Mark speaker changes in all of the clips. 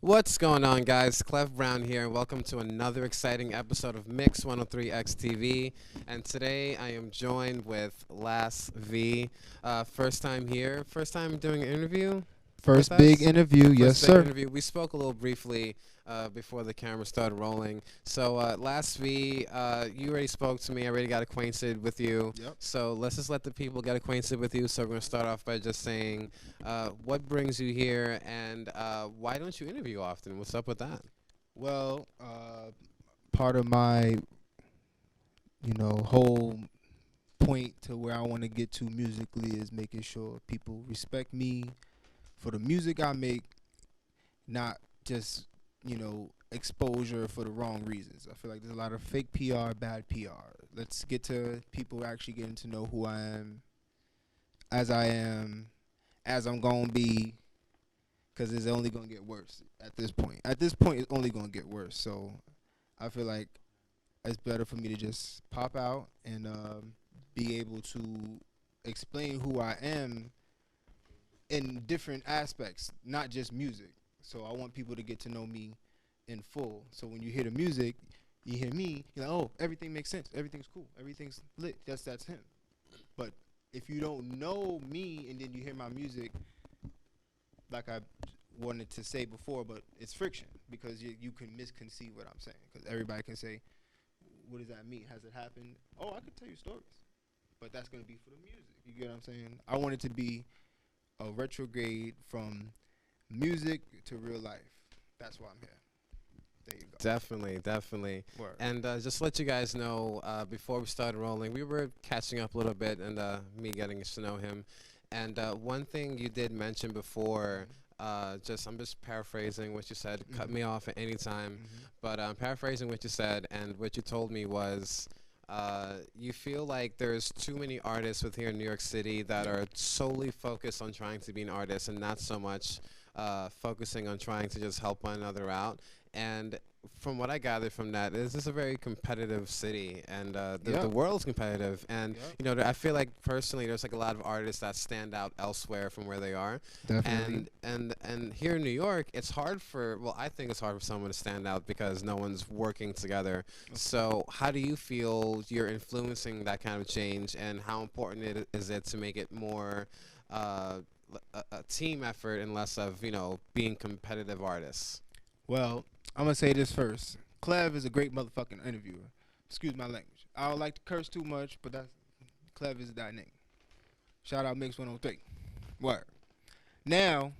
Speaker 1: What's going on, guys? Clef Brown here, and welcome to another exciting episode of Mix103 TV. And today I am joined with LassV. First time here, first time doing an interview with
Speaker 2: First big
Speaker 1: us.
Speaker 2: interview, yes,
Speaker 1: First big
Speaker 2: sir.
Speaker 1: interview. We spoke a little briefly before the camera started rolling. So, LassV, you already spoke to me. I already got acquainted with you.
Speaker 2: Yep.
Speaker 1: So let's just let the people get acquainted with you. So we're gonna start off by just saying, what brings you here, and why don't you interview often? What's up with that?
Speaker 2: Well, part of my, whole point to where I want to get to musically is making sure people respect me for the music I make, not just, exposure for the wrong reasons. I feel like there's a lot of fake PR, bad PR. Let's get to people actually getting to know who I am, as I'm going to be, because it's only going to get worse at this point. At this point, it's only going to get worse. So I feel like it's better for me to just pop out and be able to explain who I am in different aspects, not just music. So I want people to get to know me in full. So when you hear the music, you hear me, you're like, oh, everything makes sense. Everything's cool. Everything's lit. That's him. But if you don't know me and then you hear my music, like I wanted to say before, but it's friction because you can misconceive what I'm saying because everybody can say, what does that mean? Has it happened? Oh, I could tell you stories, but that's going to be for the music. You get what I'm saying? I want it to be a retrograde from music to real life. That's why I'm here. There you go.
Speaker 1: Definitely, definitely.
Speaker 2: Word.
Speaker 1: And just to let you guys know, before we started rolling, we were catching up a little bit, and me getting to know him. And one thing you did mention before, I'm just paraphrasing what you said. Cut me off at any time, but I'm paraphrasing what you said, and what you told me was, you feel like there's too many artists with here in New York City that are solely focused on trying to be an artist and not so much focusing on trying to just help one another out. And from what I gathered from that, this is a very competitive city, and the world's competitive. And I feel like personally, there's like a lot of artists that stand out elsewhere from where they are.
Speaker 2: Definitely.
Speaker 1: And here in New York, it's hard for I think it's hard for someone to stand out because no one's working together. So how do you feel you're influencing that kind of change, and how important is it to make it more a team effort and less of being competitive artists?
Speaker 2: Well, I'm going to say this first. Clev is a great motherfucking interviewer. Excuse my language. I don't like to curse too much, but Clev is that name. Shout out Mix103. Word. Now,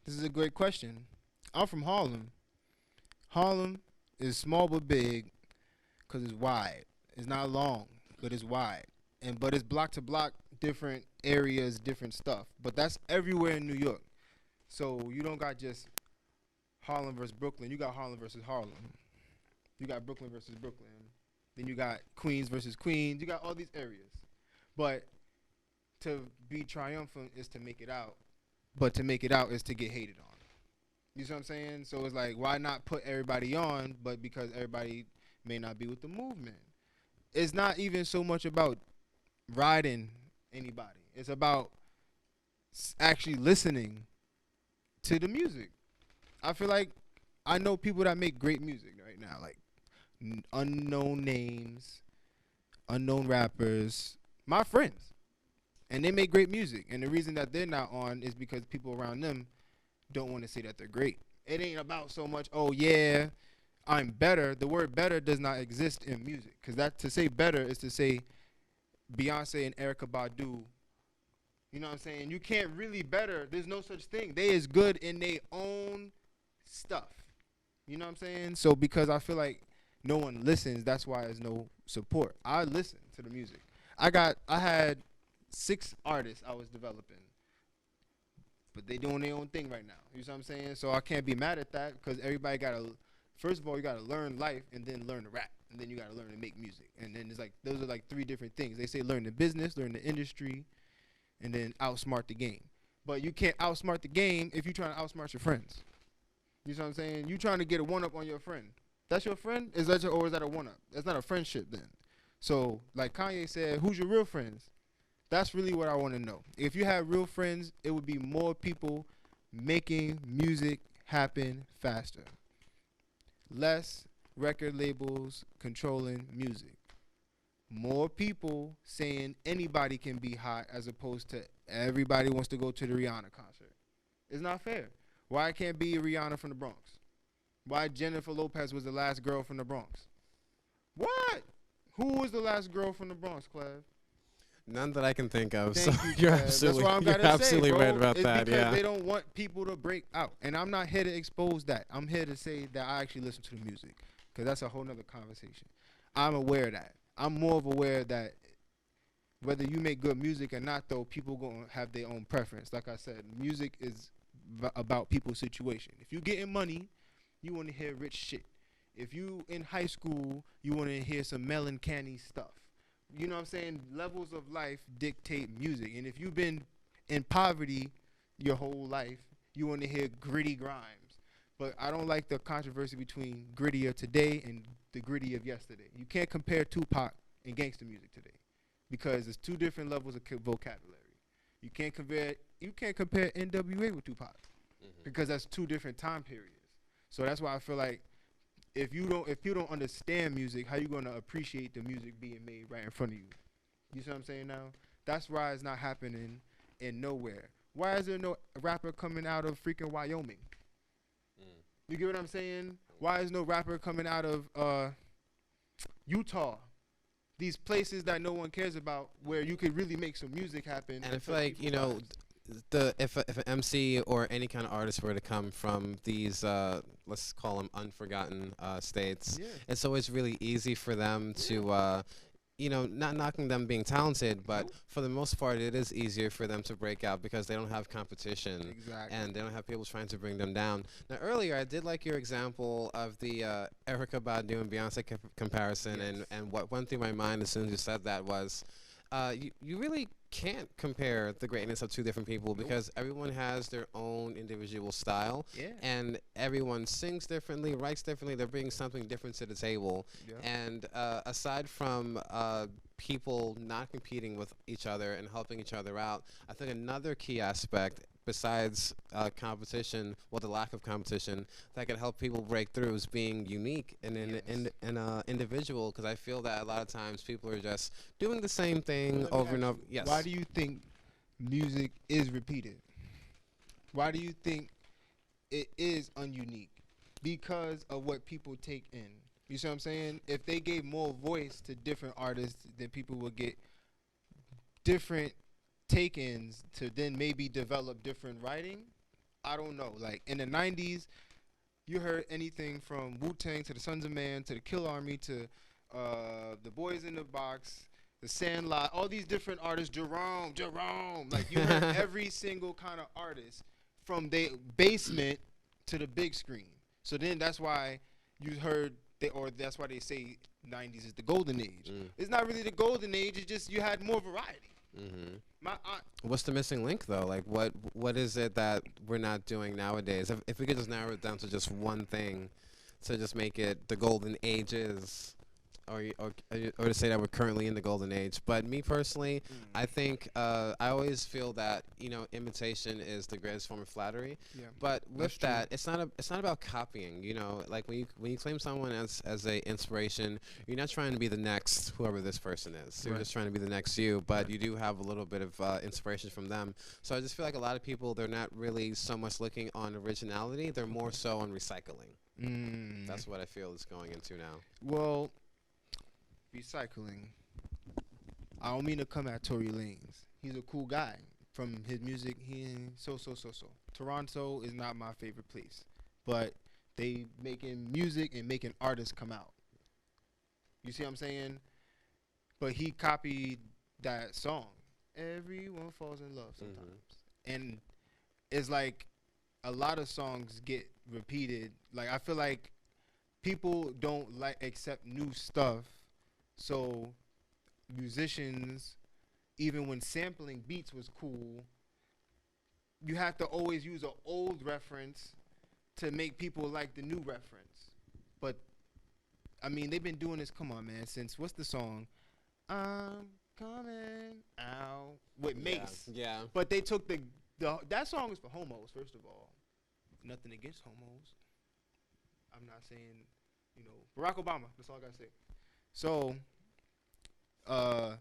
Speaker 2: this is a great question. I'm from Harlem. Harlem is small but big because it's wide. It's not long, but it's wide. But it's block to block, different areas, different stuff. But that's everywhere in New York. So you don't got just Harlem versus Brooklyn. You got Harlem versus Harlem. You got Brooklyn versus Brooklyn. Then you got Queens versus Queens. You got all these areas. But to be triumphant is to make it out. But to make it out is to get hated on. You see what I'm saying? So it's like, why not put everybody on, but because everybody may not be with the movement? It's not even so much about riding anybody. It's about actually listening to the music. I feel like I know people that make great music right now, like unknown names, unknown rappers, my friends, and they make great music. And the reason that they're not on is because people around them don't want to say that they're great. It ain't about so much, oh yeah, I'm better. The word better does not exist in music, because that to say better is to say Beyonce and Erykah Badu. You know what I'm saying? You can't really better. There's no such thing. They is good in their own stuff. You know what I'm saying? So because I feel like no one listens, that's why there's no support. I listen to the music. I had 6 artists I was developing, but they doing their own thing right now. You know what I'm saying? So I can't be mad at that because everybody first of all, you gotta learn life and then learn to rap. And then you gotta learn to make music. And then it's like those are like 3 different things. They say learn the business, learn the industry, and then outsmart the game. But you can't outsmart the game if you're trying to outsmart your friends. You know what I'm saying? You trying to get a one-up on your friend. That's your friend? Or is that a one-up? That's not a friendship then. So, like Kanye said, who's your real friends? That's really what I want to know. If you have real friends, it would be more people making music happen faster. Less record labels controlling music. More people saying anybody can be hot as opposed to everybody wants to go to the Rihanna concert. It's not fair. Why it can't be Rihanna from the Bronx? Why Jennifer Lopez was the last girl from the Bronx? What? Who was the last girl from the Bronx, Clev?
Speaker 1: None that I can think of.
Speaker 2: Thank
Speaker 1: So
Speaker 2: you,
Speaker 1: you're
Speaker 2: Clev.
Speaker 1: absolutely,
Speaker 2: That's what I'm
Speaker 1: you're
Speaker 2: gotta
Speaker 1: absolutely
Speaker 2: say, bro.
Speaker 1: right about
Speaker 2: It's
Speaker 1: that.
Speaker 2: because
Speaker 1: Yeah.
Speaker 2: they don't want people to break out. And I'm not here to expose that. I'm here to say that I actually listen to the music. Because that's a whole nother conversation. I'm aware of that. I'm more of aware that whether you make good music or not, though, people going to have their own preference. Like I said, music is about people's situation. If you getting money, you want to hear rich shit. If you in high school, you want to hear some melon candy stuff. You know what I'm saying? Levels of life dictate music. And if you've been in poverty your whole life, you want to hear gritty grimes. But I don't like the controversy between gritty of today and the gritty of yesterday. You can't compare Tupac and gangster music today because it's two different levels of vocabulary. You can't compare NWA with Tupac because that's two different time periods. So that's why I feel like if you don't understand music, how you gonna appreciate the music being made right in front of you? You see what I'm saying now? That's why it's not happening in nowhere. Why is there no rapper coming out of freaking Wyoming? You get what I'm saying? Why is no rapper coming out of Utah? These places that no one cares about, where you could really make some music happen.
Speaker 1: And I feel like, you know, if an MC or any kind of artist were to come from these, let's call them unforgotten states, it's always really easy for them to, you know, not knocking them being talented, but for the most part, it is easier for them to break out because they don't have competition.
Speaker 2: Exactly.
Speaker 1: And they don't have people trying to bring them down. Now, earlier, I did like your example of the Erykah Badu and Beyonce comparison, and what went through my mind as soon as you said that was, you really can't compare the greatness of two different people because everyone has their own individual style, and everyone sings differently, writes differently. They're bringing something different to the table, and aside from people not competing with each other and helping each other out, I think another key aspect besides competition, well, the lack of competition, that could help people break through is being unique and an individual, because I feel that a lot of times people are just doing the same thing over and over. Yes.
Speaker 2: Why do you think music is repeated? Why do you think it is ununique? Because of what people take in. You see what I'm saying? If they gave more voice to different artists, then people would get different take-ins to then maybe develop different writing. I don't know. Like in the 90s, you heard anything from Wu-Tang to the Sons of Man to the Kill Army to the Boys in the Box, the Sandlot, all these different artists, Jerome. Like you heard every single kind of artist from the basement to the big screen. So then that's why you heard that's why they say 90s is the golden age. It's not really the golden age, it's just you had more variety.
Speaker 1: What's the missing link though? Like what is it that we're not doing nowadays? If we could just narrow it down to just one thing to just make it the golden ages, or to say that we're currently in the golden age. But me personally, I think I always feel that, you know, imitation is the greatest form of flattery. But with that, it's not about copying. You know, like when you claim someone as a inspiration, you're not trying to be the next whoever this person is. You're just trying to be the next you. But you do have a little bit of inspiration from them. So I just feel like a lot of people, they're not really so much looking on originality. They're more so on recycling. That's what I feel is going into now.
Speaker 2: Well, recycling. I don't mean to come at Tory Lanez. He's a cool guy. From his music, he so. Toronto is not my favorite place, but they making music and making artists come out. You see what I'm saying? But he copied that song. Everyone falls in love sometimes, and it's like a lot of songs get repeated. Like I feel like people don't accept new stuff. So musicians, even when sampling beats was cool, you have to always use an old reference to make people like the new reference. But I mean, they've been doing this, come on man, since what's the song? I'm coming out with Mace.
Speaker 1: Yeah.
Speaker 2: But they took that song is for homos, first of all. nothing against homos. I'm not saying, Barack Obama. That's all I gotta say. So, uh,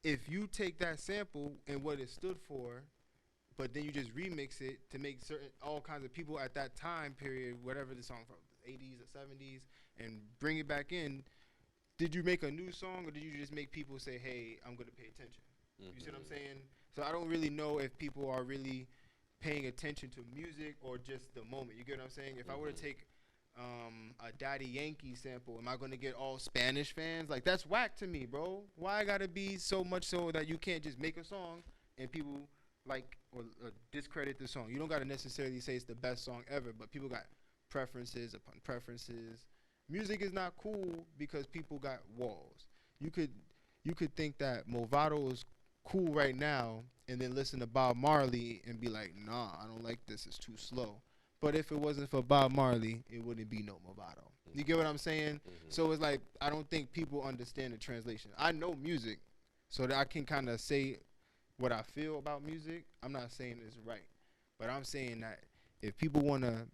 Speaker 2: if you take that sample and what it stood for, but then you just remix it to make certain all kinds of people at that time period, whatever the song from, the 80s or 70s, and bring it back in. Did you make a new song, or did you just make people say, "Hey, I'm gonna pay attention"? You see what I'm saying? So I don't really know if people are really paying attention to music or just the moment. You get what I'm saying? If I were to take a Daddy Yankee sample, am I gonna get all Spanish fans? Like, that's whack to me, bro. Why I gotta be so much so that you can't just make a song and people like or discredit the song? You don't gotta necessarily say it's the best song ever, but people got preferences upon preferences. Music is not cool because people got walls. You could think that Movado is cool right now and then listen to Bob Marley and be like, nah, I don't like this, it's too slow. But if it wasn't for Bob Marley, it wouldn't be no Movado. You get what I'm saying? So it's like, I don't think people understand the translation. I know music, so that I can kind of say what I feel about music. I'm not saying it's right, but I'm saying that if people want to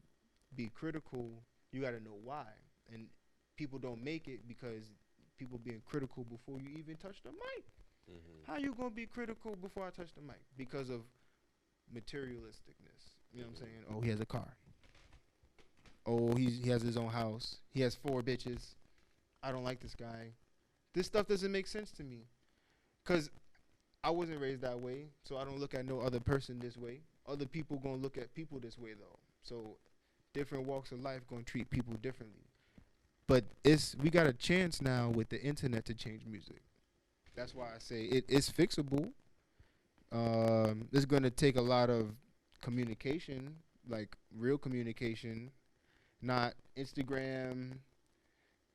Speaker 2: be critical, you got to know why. And people don't make it because people being critical before you even touch the mic. How you gonna be critical before I touch the mic? Because of materialisticness. You know what I'm saying? Oh, he has a car. Oh, he has his own house. He has 4 bitches. I don't like this guy. This stuff doesn't make sense to me. Because I wasn't raised that way, so I don't look at no other person this way. Other people gonna look at people this way, though. So different walks of life gonna treat people differently. But we got a chance now with the internet to change music. That's why I say it is fixable. It's going to take a lot of communication, like real communication, not Instagram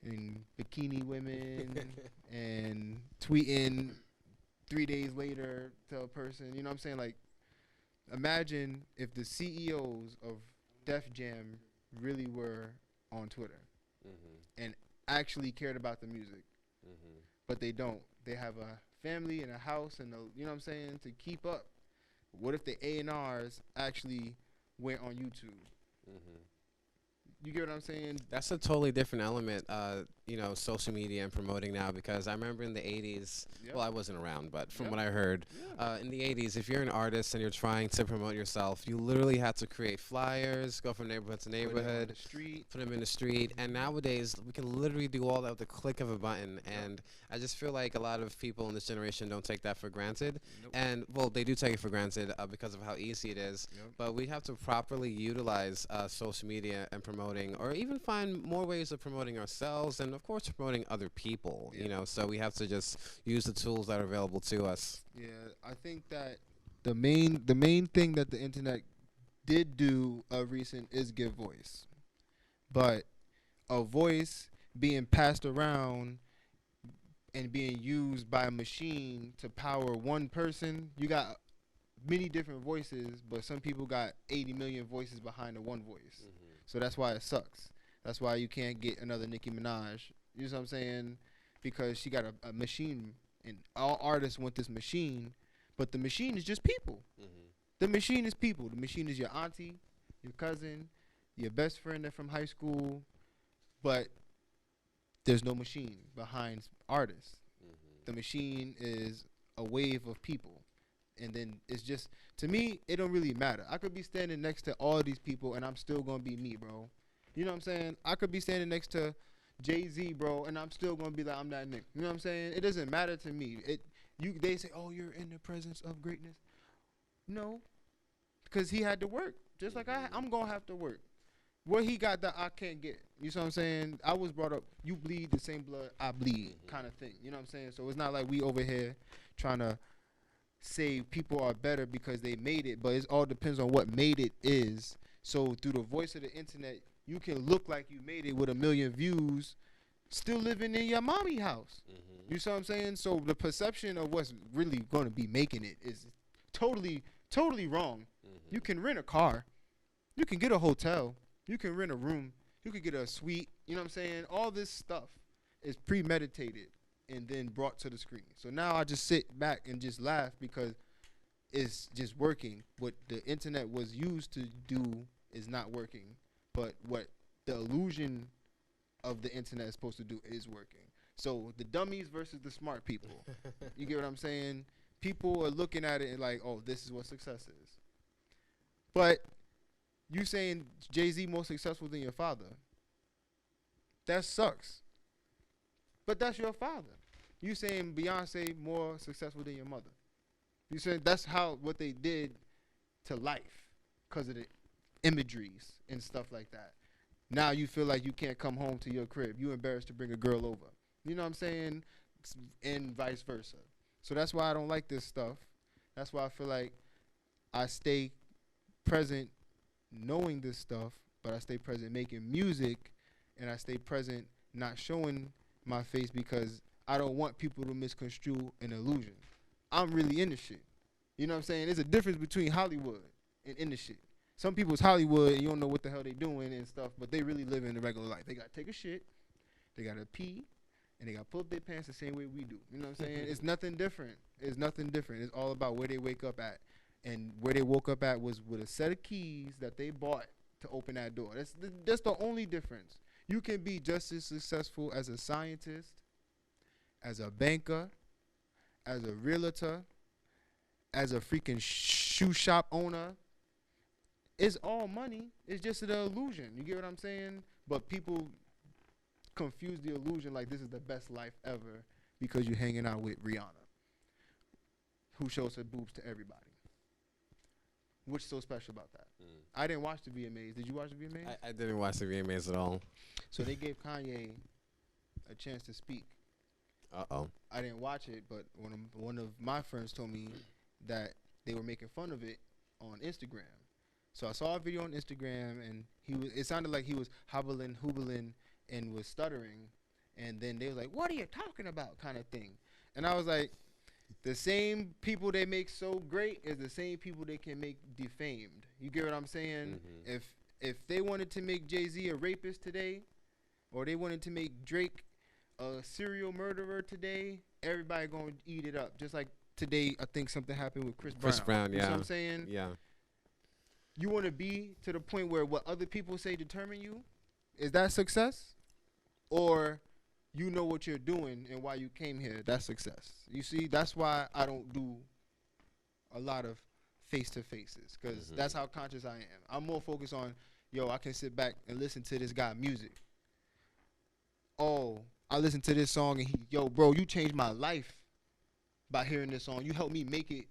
Speaker 2: and bikini women and tweeting 3 days later to a person. You know what I'm saying? Like, imagine if the CEOs of Def Jam really were on Twitter and actually cared about the music. But they don't. They have a family and a house and you know what I'm saying, to keep up. What if the A&Rs actually went on YouTube? You get what I'm saying?
Speaker 1: That's a totally different element, social media and promoting now, because I remember in the 80s, well, I wasn't around, but from what I heard, in the 80s, if you're an artist and you're trying to promote yourself, you literally had to create flyers, go from neighborhood to neighborhood, put them in the street, and nowadays, we can literally do all that with the click of a button, and I just feel like a lot of people in this generation don't take that for granted, and, well, they do take it for granted because of how easy it is, but we have to properly utilize social media and promote, or even find more ways of promoting ourselves and, of course, promoting other people, so we have to just use the tools that are available to us.
Speaker 2: Yeah, I think that the main thing that the internet did do recent is give voice. But a voice being passed around and being used by a machine to power one person, you got many different voices, but some people got 80 million voices behind the one voice. So that's why it sucks. That's why you can't get another Nicki Minaj. You know what I'm saying? Because she got a machine, and all artists want this machine, but the machine is just people. The machine is people. The machine is your auntie, your cousin, your best friend from high school, but there's no machine behind artists. The machine is a wave of people. And then it's just, to me, it don't really matter. I could be standing next to all these people and I'm still going to be me, bro. You know what I'm saying? I could be standing next to Jay-Z, bro, and I'm still going to be like, I'm that nigga. You know what I'm saying? It doesn't matter to me. They say, oh, you're in the presence of greatness. No, because he had to work. Just like I'm going to have to work. What he got that I can't get. You know what I'm saying? I was brought up, you bleed the same blood I bleed kind of thing. You know what I'm saying? So it's not like we over here trying to say people are better because they made it, but it all depends on what made it is. So through the voice of the internet, you can look like you made it with 1 million views, still living in your mommy house. You see what I'm saying? So the perception of what's really going to be making it is totally wrong. You can rent a car, you can get a hotel, you can rent a room, you can get a suite. You know what I'm saying? All this stuff is premeditated and then brought to the screen. So now I just sit back and just laugh because it's just working. What the internet was used to do is not working, but what the illusion of the internet is supposed to do is working. So the dummies versus the smart people. You get what I'm saying? People are looking at it and like, oh, this is what success is. But you saying Jay-Z more successful than your father, that sucks. But that's your father. You saying Beyonce more successful than your mother. You saying that's how what they did to life because of the imageries and stuff like that. Now you feel like you can't come home to your crib. You embarrassed to bring a girl over. You know what I'm saying? And vice versa. So that's why I don't like this stuff. That's why I feel like I stay present knowing this stuff, but I stay present making music, and I stay present not showing my face because I don't want people to misconstrue an illusion. I'm really in the shit. You know what I'm saying? There's a difference between Hollywood and in the shit. Some people's Hollywood and you don't know what the hell they doing and stuff, but they really live in the regular life. They got to take a shit, they got to pee, and they got to pull up their pants the same way we do. You know what I'm saying? It's nothing different. It's nothing different. It's all about where they wake up at. And where they woke up at was with a set of keys that they bought to open that door. That's the only difference. You can be just as successful as a scientist, as a banker, as a realtor, as a freaking shoe shop owner. It's all money. It's just an illusion. You get what I'm saying? But people confuse the illusion like this is the best life ever because you're hanging out with Rihanna, who shows her boobs to everybody. What's so special about that? I didn't watch the VMAs. Did you watch the VMAs?
Speaker 1: I didn't watch the VMAs at all.
Speaker 2: So they gave Kanye a chance to speak.
Speaker 1: Uh-oh.
Speaker 2: I didn't watch it, but one of my friends told me that they were making fun of it on Instagram. So I saw a video on Instagram, and it sounded like he was hobbling, hoobling, and was stuttering. And then they was like, "What are you talking about?" kind of thing. And I was like, the same people they make so great is the same people they can make defamed. You get what I'm saying? Mm-hmm. If they wanted to make Jay-Z a rapist today, or they wanted to make Drake a serial murderer today, everybody gonna eat it up. Just like today, I think something happened with Chris Brown.
Speaker 1: Chris Brown, yeah.
Speaker 2: You know what I'm saying?
Speaker 1: Yeah.
Speaker 2: You want to be to the point where what other people say determine you? Is that success? Or you know what you're doing and why you came here? That's success. You see, that's why I don't do a lot of face-to-faces, because that's how conscious I am. I'm more focused on, yo, I can sit back and listen to this guy music. Oh, I listened to this song and yo, bro, you changed my life by hearing this song. You helped me make it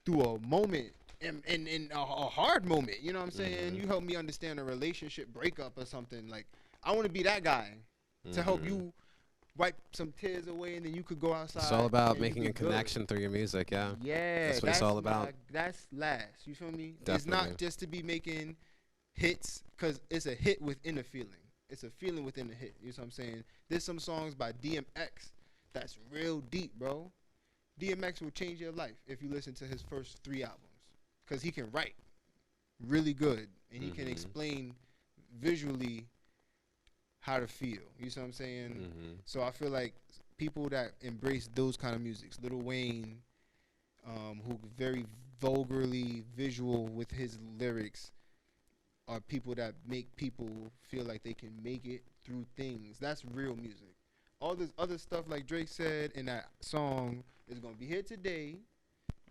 Speaker 2: through a moment, in a hard moment. You know what I'm saying? You helped me understand a relationship breakup or something. Like, I want to be that guy to help you wipe some tears away, and then you could go outside.
Speaker 1: It's all about making a connection through your music, yeah.
Speaker 2: Yeah,
Speaker 1: that's what it's all about.
Speaker 2: That's LassV. You feel me?
Speaker 1: Definitely.
Speaker 2: It's not just to be making hits, because it's a hit within a feeling. It's a feeling within a hit. You know what I'm saying? There's some songs by DMX that's real deep, bro. DMX will change your life if you listen to his first 3 albums, because he can write really good, and he can explain visually how to feel. You know what I'm saying? So I feel like people that embrace those kind of musics, Lil Wayne, who very vulgarly visual with his lyrics, are people that make people feel like they can make it through things. That's real music. All this other stuff, like Drake said in that song, is going to be here today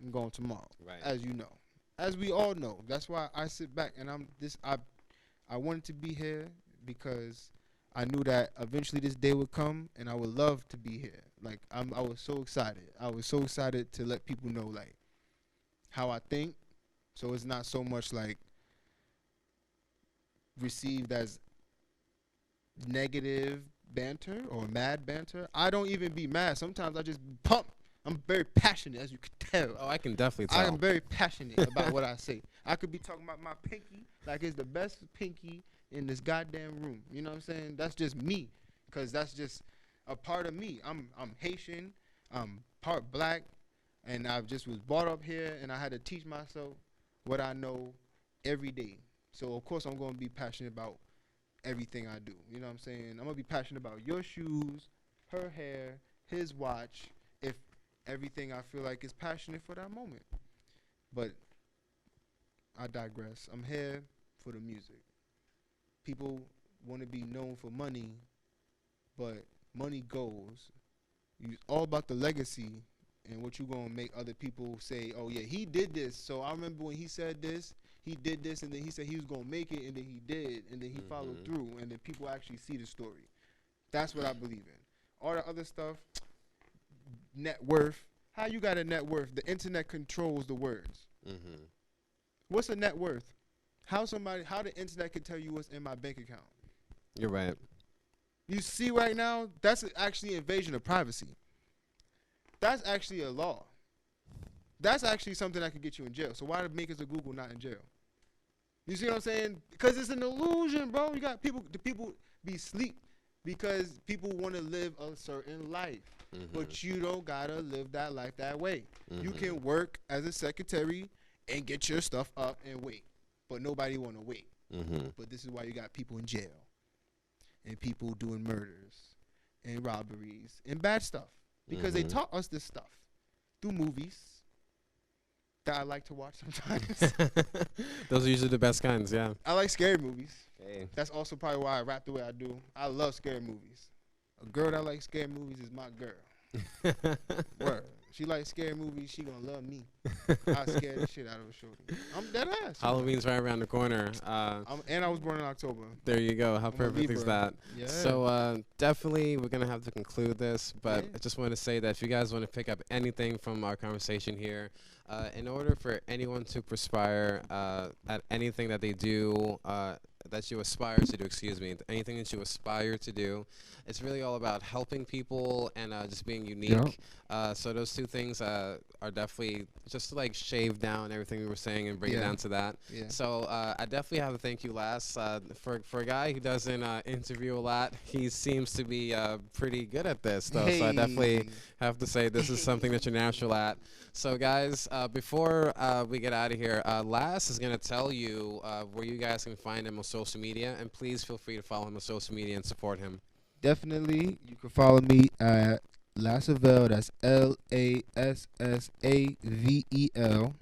Speaker 2: and gone tomorrow,
Speaker 1: right? As
Speaker 2: you know. As we all know. That's why I sit back and I wanted to be here because I knew that eventually this day would come, and I would love to be here. Like, I was so excited. I was so excited to let people know, like, how I think. So it's not so much, like, received as negative banter or mad banter. I don't even be mad. Sometimes I just pump. I'm very passionate, as you can tell.
Speaker 1: Oh, I can definitely tell.
Speaker 2: I am very passionate about what I say. I could be talking about my pinky like it's the best pinky in this goddamn room. You know what I'm saying? That's just me, because that's just a part of me. I'm Haitian. I'm part black, and I just was brought up here, and I had to teach myself what I know every day. So, of course, I'm going to be passionate about everything I do. You know what I'm saying? I'm going to be passionate about your shoes, her hair, his watch, if everything I feel like is passionate for that moment. But I digress. I'm here for the music. People want to be known for money, but money goes. It's all about the legacy and what you gonna make other people say, oh yeah, he did this. So I remember when he said this, he did this, and then he said he was gonna make it, and then he did, and then he followed through, and then people actually see the story. That's what I believe in. All the other stuff, net worth. How you got a net worth? The internet controls the words. What's a net worth? How the internet can tell you what's in my bank account?
Speaker 1: You're right.
Speaker 2: You see right now, that's actually invasion of privacy. That's actually a law. That's actually something that could get you in jail. So why are the makers of Google not in jail? You see what I'm saying? Because it's an illusion, bro. You got people be asleep because people want to live a certain life. But you don't got to live that life that way. You can work as a secretary and get your stuff up and wait. But nobody want to wait. But this is why you got people in jail and people doing murders and robberies and bad stuff. Because they taught us this stuff through movies that I like to watch sometimes.
Speaker 1: Those are usually the best kinds, yeah.
Speaker 2: I like scary movies.
Speaker 1: Hey.
Speaker 2: That's also probably why I rap the way I do. I love scary movies. A girl that likes scary movies is my girl. Word. She likes scary movies, she gonna love me. I scare the shit out of a shorty. I'm dead ass.
Speaker 1: Halloween's right around the corner.
Speaker 2: And I was born in October.
Speaker 1: There you go. How
Speaker 2: I'm a
Speaker 1: perfect is
Speaker 2: Libra.
Speaker 1: that?
Speaker 2: Yeah.
Speaker 1: So definitely we're going to have to conclude this, but I just want to say that if you guys want to pick up anything from our conversation here, in order for anyone to perspire at anything that they do, that you aspire to do, anything that you aspire to do, it's really all about helping people and just being unique. So those two things are definitely just to like shave down everything we were saying and bring it down to that. So I definitely have to thank you, Lass. For a guy who doesn't interview a lot, he seems to be pretty good at this, though. So I definitely have to say this is something that you're natural at. So guys, before we get out of here, Lass is going to tell you where you guys can find him on social media, and please feel free to follow him on social media and support him.
Speaker 2: Definitely, you can follow me at LassV. That's LassAvel.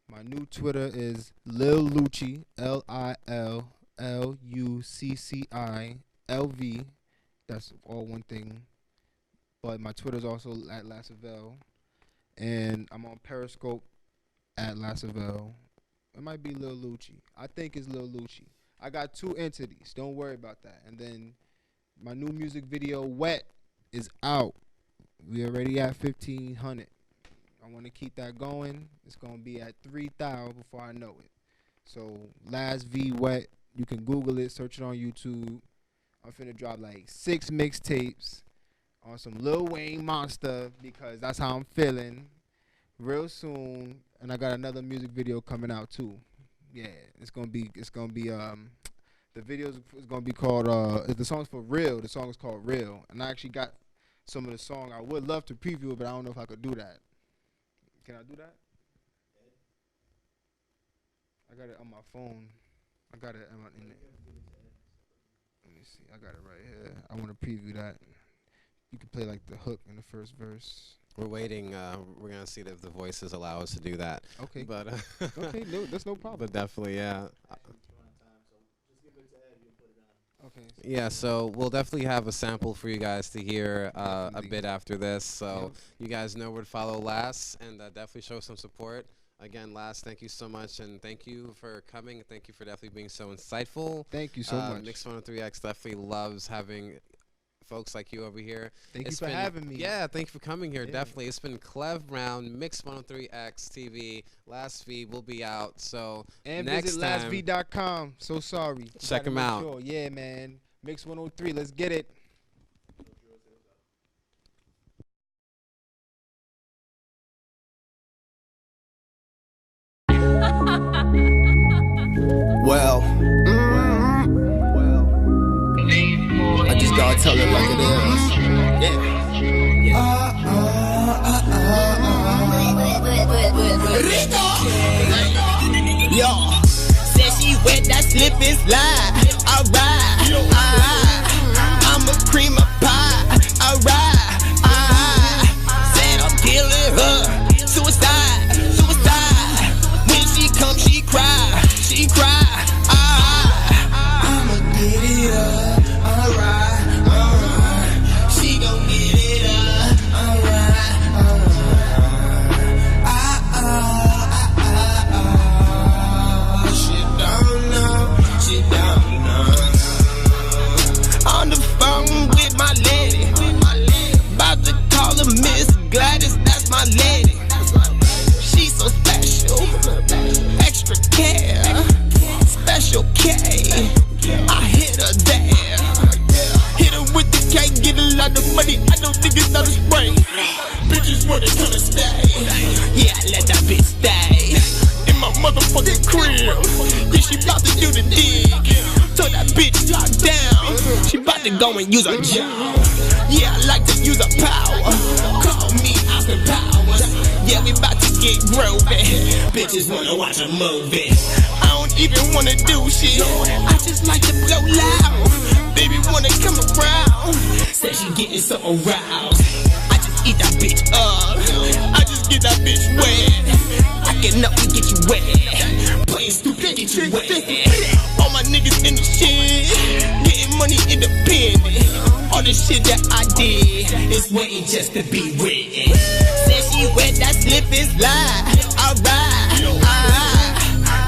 Speaker 2: My new Twitter is Lil Lucci, LILLUCCILV. That's all one thing. But my Twitter's also at LassV. And I'm on Periscope at LassV. It might be Lil Lucci. I think it's Lil Lucci. I got two entities. Don't worry about that. And then my new music video, Wet, is out. We already at 1,500. I want to keep that going. It's going to be at 3,000 before I know it. So, LassV Wet. You can Google it. Search it on YouTube. I'm finna drop like 6 mixtapes on some Lil Wayne monster because that's how I'm feeling real soon. And I got another music video coming out too. Yeah, it's gonna be the video is gonna be called the song's for real. The song is called Real, and I actually got some of the song. I would love to preview it, but I don't know if I could do that. Can I do that? I got it on my phone. I got it in it. Let me see. I got it right here. I want to preview that. You can play like the hook in the first verse.
Speaker 1: We're waiting. We're gonna see if the voices allow us to do that.
Speaker 2: Okay.
Speaker 1: But
Speaker 2: okay, no, that's no problem.
Speaker 1: But definitely, yeah.
Speaker 2: Okay.
Speaker 1: Yeah, so we'll definitely have a sample for you guys to hear a bit after this. So you guys know where to follow Lass, and definitely show some support. Again, Lass, thank you so much, and thank you for coming. Thank you for definitely being so insightful.
Speaker 2: Thank you so much.
Speaker 1: Mix103X definitely loves having folks like you over here.
Speaker 2: Thank you for having me.
Speaker 1: Yeah, thank you for coming here. Definitely. It's been Clev Brown, Mix103X TV. LassV will be out. So
Speaker 2: and
Speaker 1: next
Speaker 2: visit
Speaker 1: time,
Speaker 2: LassV.com. So sorry.
Speaker 1: Check him out.
Speaker 2: Sure. Yeah, man. Mix103. Let's get it.
Speaker 3: Well, I just gotta tell it like it is. Yo, said she wet, that slip and slide. Alright, I'm a cream of pie. Alright, said I'm killing her. Suicide, suicide. When she come, she cry, she cry. money, I know niggas not a spray. Bitches where they gonna stay. Yeah, I let that bitch stay in my motherfucking crib. Yeah, she bout to do the dig. Told that bitch lock down. She bout to go and use her jaw. Yeah, I like to use her power. Call me Austin Powers. Yeah, we bout to get groovy. Bitches wanna watch a movie. I don't even wanna do shit. I just like to blow loud. Baby wanna come around. Said she getting so aroused. I just eat that bitch up. I just get that bitch wet. I can up and get you wet. Playing stupid, get you wet. All my niggas in the shit. Getting money independent. All the shit that I did is waiting just to be written. Said she wet, that slip is lie. Alright,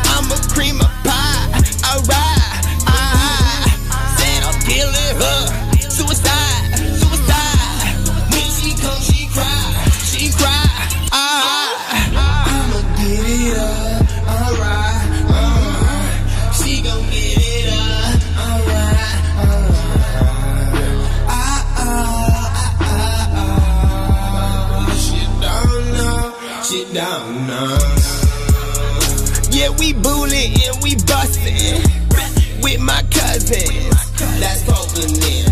Speaker 3: I'm a cream of pie. Alright, said I'm killing her. Suicide, suicide. When she come, she cry, she cry. I'ma get it up. Alright, she gon' get it up. Alright, she don't know. Yeah, we bullin' and we bustin' with my cousins. That's poking in.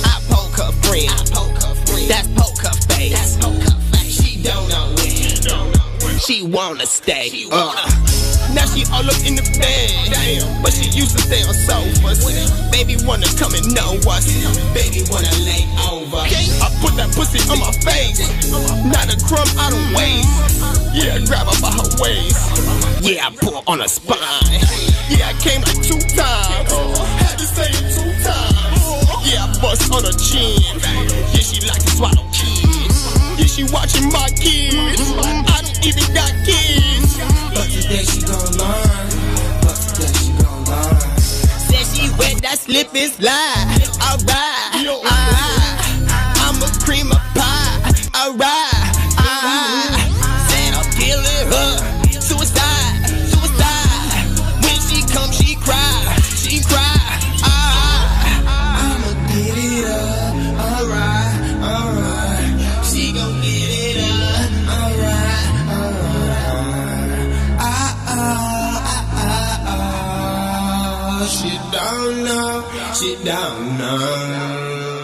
Speaker 3: I poke her friend. That's poke her face. She don't know when. She wanna stay. Now she all up in the bed. But she used to stay on sofas. Baby wanna come and know us. Baby wanna lay over. I put that pussy on my face. Not a crumb I don't waste. Yeah, I grab her by her waist. Yeah, I pull on her spine. Yeah, I came like 2 times. Had to say it 2 times. Yeah, I bust on her chin. Yeah, she like to swallow kids. Yeah, she watching my kids. I don't even got kids. But today she gon' learn. But today she gon' learn. Said she wet, that slip is lie. Alright, I'm a cream of pie. Alright, said I'm killing her. Suicide, suicide. When she come, she cry, she cry. I'ma get it up. Alright, she gon' get it up. Alright, she don't know, she don't know.